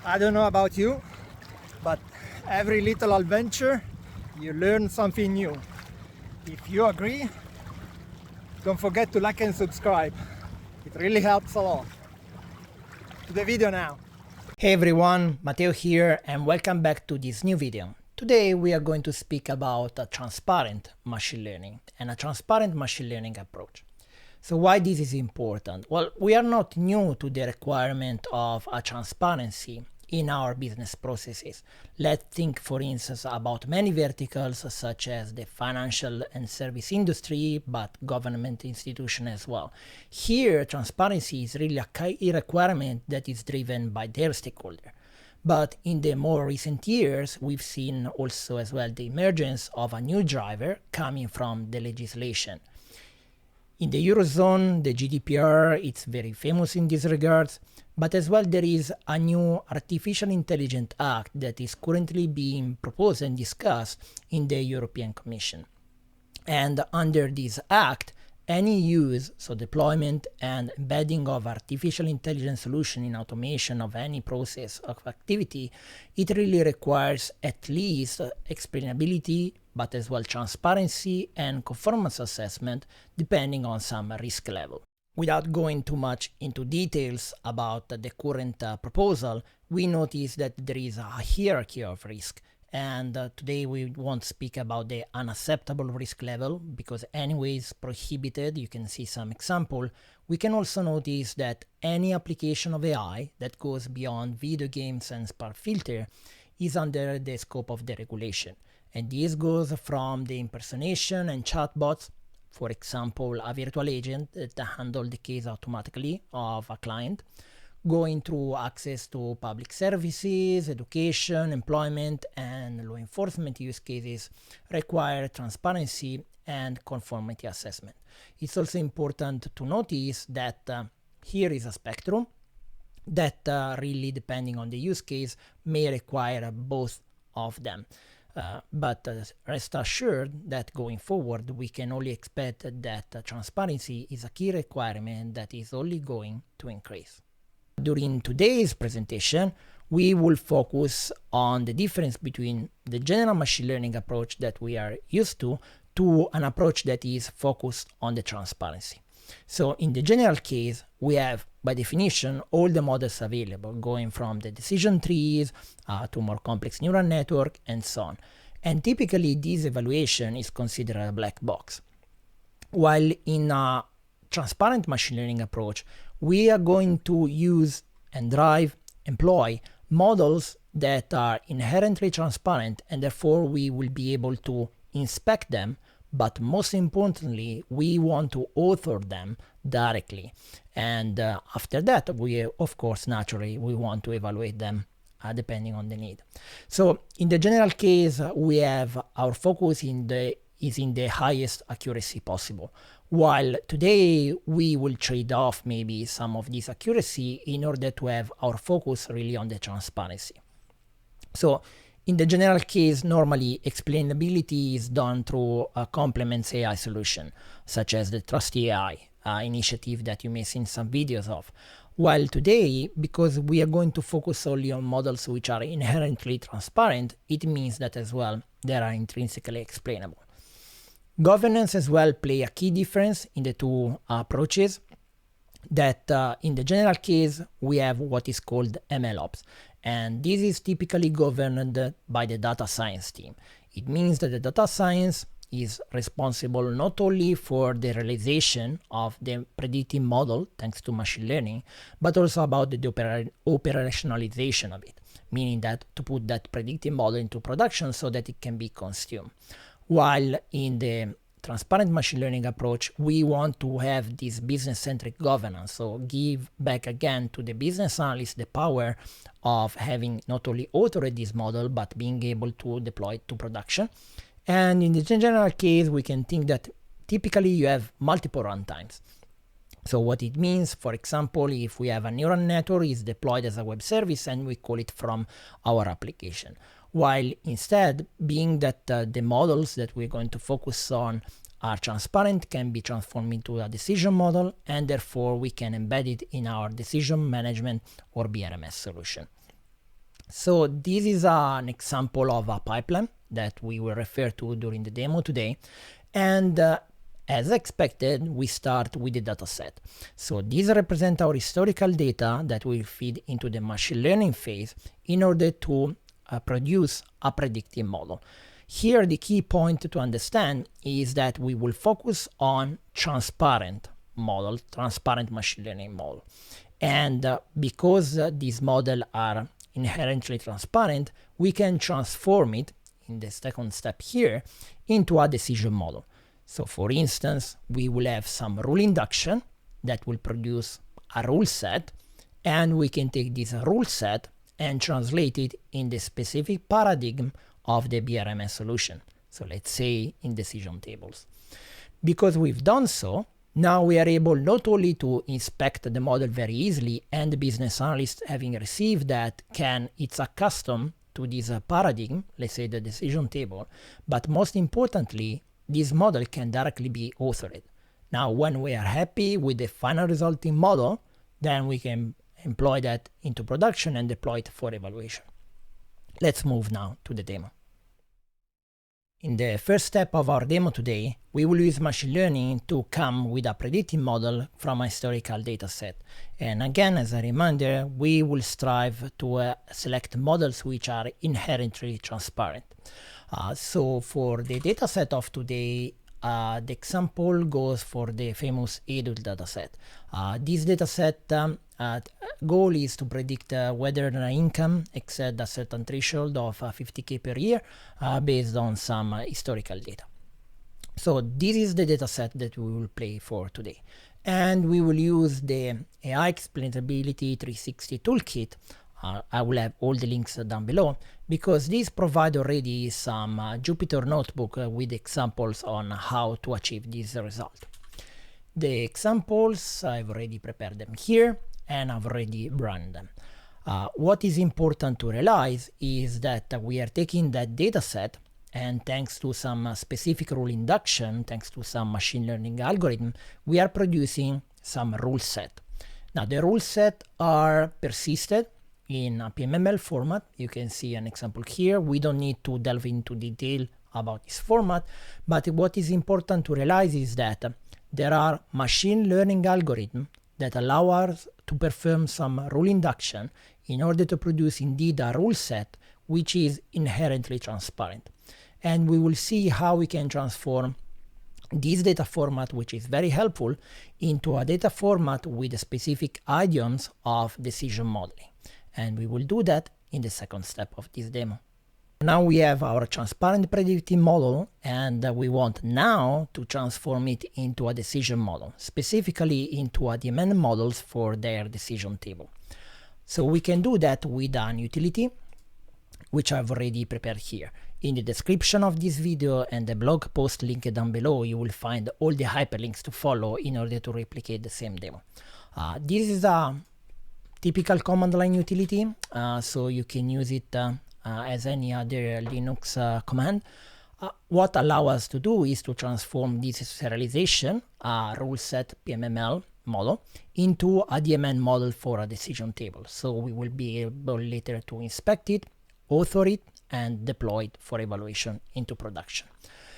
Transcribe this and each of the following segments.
I don't know about you, but every little adventure, you learn something new. If you agree, don't forget to like and subscribe. It really helps a lot. To the video now. Hey everyone, Matteo here and welcome back to this new video. Today we are going to speak about a transparent machine learning and a transparent machine learning approach. So why this is important? Well, we are not new to the requirement of a transparency in our business processes. Let's think, for instance, about many verticals such as the financial and service industry, but government institution as well. Here, transparency is really a key requirement that is driven by their stakeholder. But in the more recent years, we've seen also as well the emergence of a new driver coming from the legislation. In the Eurozone, the GDPR, it's very famous in this regard, but as well there is a new Artificial Intelligence Act that is currently being proposed and discussed in the European Commission. And under this act, any use, so deployment and embedding of artificial intelligence solution in automation of any process of activity, it really requires at least explainability, but as well transparency and conformance assessment depending on some risk level. Without going too much into details about the current proposal, we notice that there is a hierarchy of risk. And today we won't speak about the unacceptable risk level because anyways prohibited. You can see some example. We can also notice that any application of AI that goes beyond video games and spark filter is under the scope of the regulation. And this goes from the impersonation and chatbots, for example, a virtual agent that handle the case automatically of a client, going through access to public services, education, employment, and law enforcement use cases require transparency and conformity assessment. It's also important to notice that here is a spectrum that really, depending on the use case, may require both of them. But rest assured that going forward, we can only expect that transparency is a key requirement that is only going to increase. During today's presentation, we will focus on the difference between the general machine learning approach that we are used to an approach that is focused on the transparency. So in the general case, we have, by definition, all the models available, going from the decision trees to more complex neural network and so on. And typically, this evaluation is considered a black box. While in a transparent machine learning approach, we are going to use and employ models that are inherently transparent, and therefore we will be able to inspect them, but most importantly, we want to author them directly. And after that, we, of course, naturally, we want to evaluate them depending on the need. So in the general case, we have our focus is in the highest accuracy possible. While today we will trade off maybe some of this accuracy in order to have our focus really on the transparency. So in the general case, normally explainability is done through a complements AI solution, such as the Trust AI initiative that you may see in some videos of. While today, because we are going to focus only on models which are inherently transparent, it means that as well they are intrinsically explainable. Governance as well play a key difference in the two approaches. That in the general case, we have what is called MLOps, and this is typically governed by the data science team. It means that the data science is responsible not only for the realization of the predictive model thanks to machine learning, but also about the operationalization of it, meaning that to put that predictive model into production so that it can be consumed. While in the transparent machine learning approach, we want to have this business-centric governance, so give back again to the business analyst the power of having not only authored this model, but being able to deploy it to production. And in the general case, we can think that typically you have multiple runtimes. So what it means, for example, if we have a neural network is deployed as a web service and we call it from our application. While instead, being that the models that we're going to focus on are transparent, can be transformed into a decision model, and therefore we can embed it in our decision management or BRMS solution. So this is an example of a pipeline that we will refer to during the demo today. And as expected, we start with the dataset. So these represent our historical data that will feed into the machine learning phase in order to produce a predictive model. Here, the key point to understand is that we will focus on transparent model, transparent machine learning model. And because these models are inherently transparent, we can transform it in the second step here into a decision model. So for instance, we will have some rule induction that will produce a rule set, and we can take this rule set and translate it in the specific paradigm of the BRMS solution. So let's say in decision tables. Because we've done so, now we are able not only to inspect the model very easily, and the business analyst having received that it's accustomed to this paradigm, let's say the decision table, but most importantly, this model can directly be authored. Now, when we are happy with the final resulting model, then we can employ that into production and deploy it for evaluation. Let's move now to the demo. In the first step of our demo today, we will use machine learning to come with a predictive model from a historical dataset. And again, as a reminder, we will strive to select models which are inherently transparent. So for the dataset of today, the example goes for the famous adult dataset. This dataset goal is to predict whether the income exceeds a certain threshold of 50K per year based on some historical data. So this is the dataset that we will play for today. And we will use the AI Explainability 360 toolkit. I will have all the links down below, because these provide already some Jupyter notebook with examples on how to achieve this result. The examples, I've already prepared them here, and I've already run them. What is important to realize is that we are taking that dataset, and thanks to some specific rule induction, thanks to some machine learning algorithm, we are producing some rule set. Now the rule set are persisted in a PMML format. You can see an example here. We don't need to delve into detail about this format, but what is important to realize is that there are machine learning algorithms that allow us to perform some rule induction in order to produce indeed a rule set which is inherently transparent. And we will see how we can transform this data format, which is very helpful, into a data format with specific idioms of decision modeling. And we will do that in the second step of this demo. Now we have our transparent predictive model, and we want now to transform it into a decision model, specifically into a demand models for their decision table. So we can do that with an utility, which I've already prepared here. In the description of this video and the blog post link down below, you will find all the hyperlinks to follow in order to replicate the same demo. This is a typical command line utility, so you can use it as any other Linux command. What allows us to do is to transform this serialization, rule set PMML model, into a DMN model for a decision table. So we will be able later to inspect it, author it, and deploy it for evaluation into production.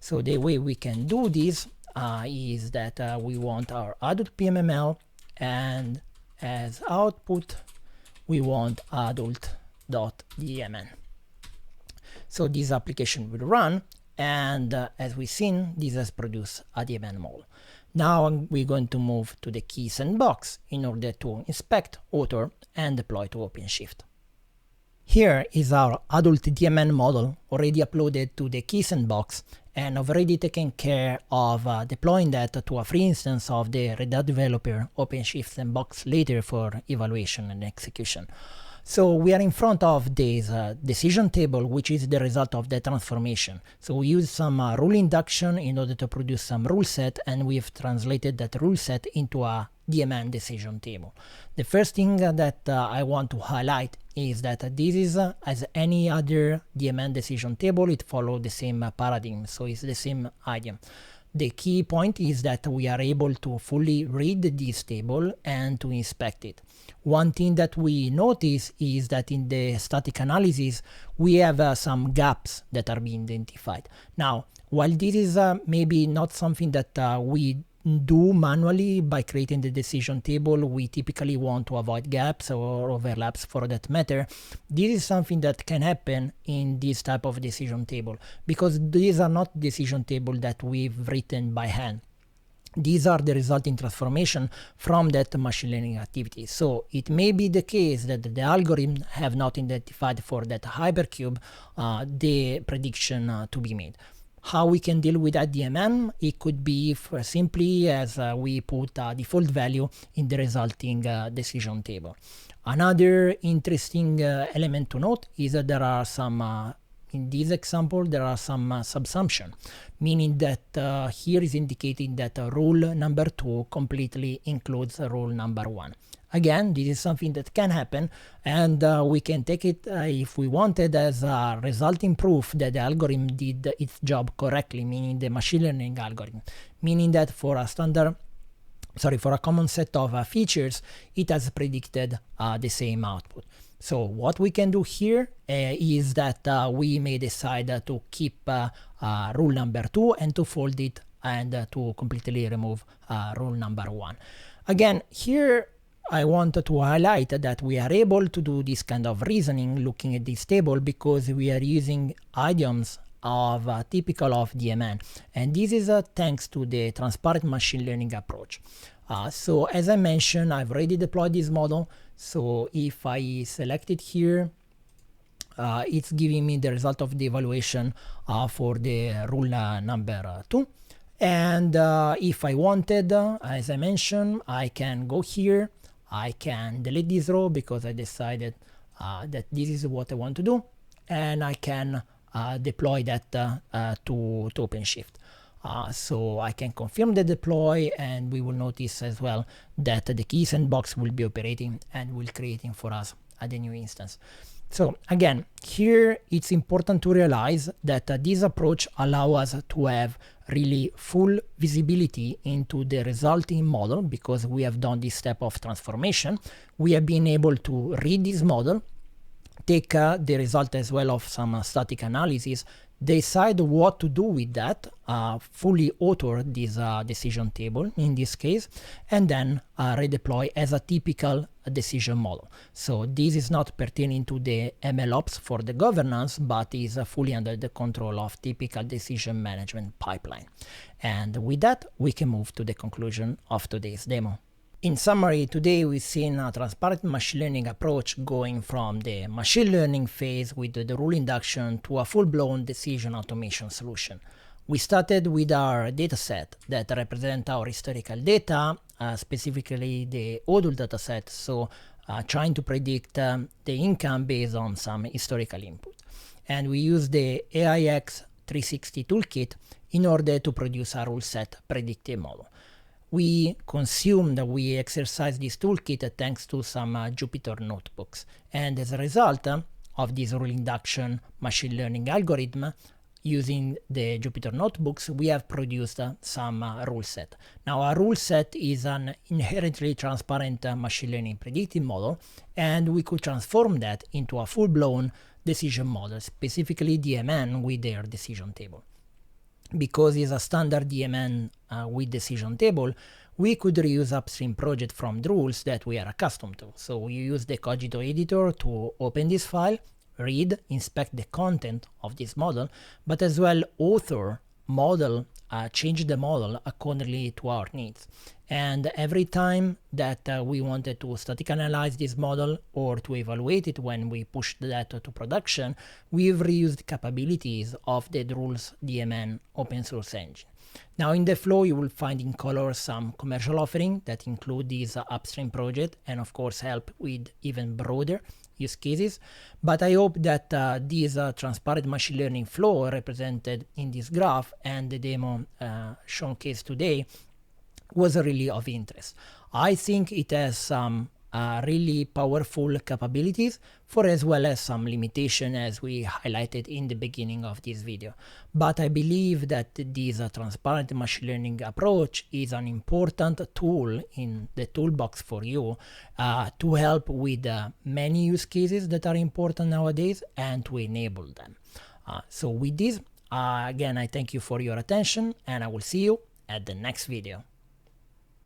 So the way we can do this is that we want our adult PMML, and as output we want adult.dmn. So this application will run, and as we've seen, this has produced a DMN model. Now we're going to move to the key sandbox in order to inspect, author, and deploy to OpenShift. Here is our adult DMN model already uploaded to the key sandbox, and I've already taken care of deploying that to a free instance of the Red Hat developer OpenShift sandbox later for evaluation and execution. So we are in front of this decision table, which is the result of the transformation. So we use some rule induction in order to produce some rule set, and we've translated that rule set into a DMN decision table. The first thing that I want to highlight is that this is, as any other DMN decision table, it follows the same paradigm, so it's the same idiom. the key point is that we are able to fully read this table and to inspect it. One thing that we notice is that in the static analysis, we have some gaps that are being identified. Now, while this is maybe not something that we do manually by creating the decision table, we typically want to avoid gaps or overlaps for that matter. This is something that can happen in this type of decision table, because these are not decision table that we've written by hand. These are the resulting transformation from that machine learning activity. So it may be the case that the algorithm have not identified for that hypercube the prediction to be made. How we can deal with that DMN? It could be simply as we put a default value in the resulting decision table. Another interesting element to note is that there are some, in this example, there are some subsumption, meaning that here is indicating that rule number 2 completely includes rule number 1. Again, this is something that can happen, and we can take it if we wanted as a resulting proof that the algorithm did its job correctly, meaning the machine learning algorithm, meaning that for a common set of features, it has predicted the same output. So what we can do here is that we may decide to keep rule number 2 and to fold it and to completely remove rule number 1. Again, here I wanted to highlight that we are able to do this kind of reasoning looking at this table because we are using idioms of typical of DMN, and this is thanks to the transparent machine learning approach. So as I mentioned, I've already deployed this model. So if I select it here, it's giving me the result of the evaluation for the rule number 2. And if I wanted, as I mentioned, I can go here. I can delete this row because I decided that this is what I want to do, and I can deploy that to OpenShift. So I can confirm the deploy, and we will notice as well that the key sandbox will be operating and will creating for us the new instance. So again, here it's important to realize that this approach allows us to have really full visibility into the resulting model because we have done this step of transformation. We have been able to read this model, take the result as well of some static analysis, decide what to do with that, fully author this decision table in this case, and then redeploy as a typical decision model. So this is not pertaining to the MLOps for the governance, but is fully under the control of typical decision management pipeline. And with that, we can move to the conclusion of today's demo. In summary, today we've seen a transparent machine learning approach going from the machine learning phase with the rule induction to a full-blown decision automation solution. We started with our dataset that represent our historical data, specifically the ODUL dataset, so trying to predict the income based on some historical input. And we use the AIX360 toolkit in order to produce a rule set predictive model. We exercise this toolkit thanks to some Jupyter notebooks. And as a result of this rule induction machine learning algorithm, using the Jupyter notebooks, we have produced some rule set. Now, a rule set is an inherently transparent machine learning predictive model, and we could transform that into a full-blown decision model, specifically DMN with their decision table. Because it's a standard DMN with decision table, we could reuse upstream project from Drools that we are accustomed to. So we use the Cogito editor to open this file, read, inspect the content of this model, but as well author, model, change the model accordingly to our needs. And every time that we wanted to static analyze this model or to evaluate it when we push the data to production, we've reused capabilities of the Drools DMN open source engine. Now in the flow you will find in color some commercial offering that include this upstream project and of course help with even broader use cases. But I hope that this transparent machine learning flow represented in this graph and the demo showcased today was really of interest. I think it has some really powerful capabilities, for as well as some limitation as we highlighted in the beginning of this video. But I believe that this transparent machine learning approach is an important tool in the toolbox for you to help with many use cases that are important nowadays and to enable them. So with this, again, I thank you for your attention, and I will see you at the next video.